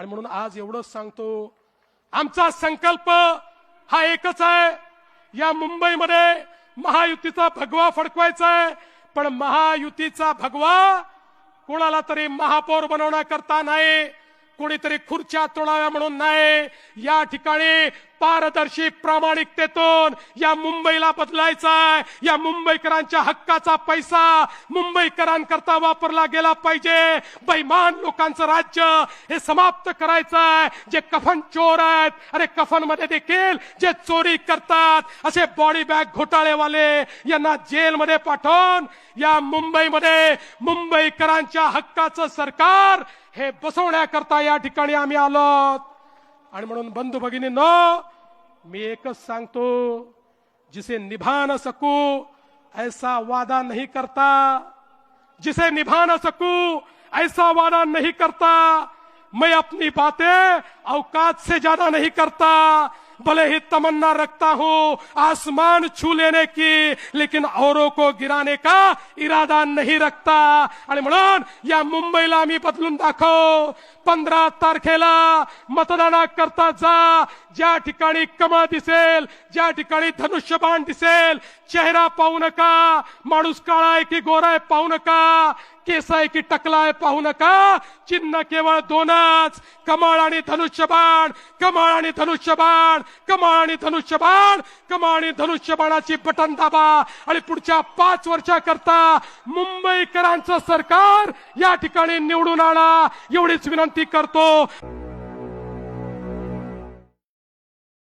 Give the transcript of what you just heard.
आणि म्हणून आज एवढंच सांगतो, आमचा संकल्प हा एकच आहे, या मुंबईमध्ये महायुतीचा भगवा फडकवायचा आहे। पण महायुतीचा भगवा कोणाला तरी महापौर बनवण्याकरता नाही, कोणीतरी खुर्च्या तोडाव्या म्हणून नाही। या ठिकाणी पारदर्शी प्रामाणिकतेतून या मुंबईला बदलायचा आहे। या मुंबईकरांच्या हक्काचा पैसा मुंबईकरांकरता वापरला गेला पाहिजे। बेईमान लोकांचं राज्य हे समाप्त करायचं आहे। जे कफन चोर आहेत, अरे कफन मध्ये देखील जे चोरी करतात, असे बॉडी बॅग घोटाळेवाले यांना जेलमध्ये पाठवून या मुंबईमध्ये मुंबईकरांच्या हक्काचं सरकार हे बसवण्याकरता या ठिकाणी आम्ही आलो। आणि म्हणून बंधू भगिनींनो, मी एकच सांगतो, जिसे निभा न सकूं ऐसा वादा नहीं करता, जिसे निभा न सकूं ऐसा वादा नहीं करता। मैं अपनी बातें औकात से ज्यादा नहीं करता, भले ही तमन्ना रखता हूं आसमान छू लेने की, लेकिन औरों को गिराने का इरादा नहीं रखता। आणि म्हणून या मुंबईला आम्ही बदलून दाखवू। 15 तारखेला मतदानाकरता जा, ज्या ठिकाणी कमळ दिसेल, ज्या ठिकाणी धनुष्यबाण दिसेल, चेहरा पाहू नका, माणूस काळा आहे की गोरा आहे पाहू नका, केस आहे की टकला आहे पाहू नका, चिन्ह केवळ दोनच, कमळ आणि धनुष्यबाण, कमळ आणि धनुष्यबाण, कमळ आणि धनुष्यबाण, कमळ आणि धनुष्यबाणाची बटन दाबा आणि पुढच्या 5 वर्षाकरता मुंबईकरांचं सरकार या ठिकाणी निवडून आणा, एवढीच विनंती करतो।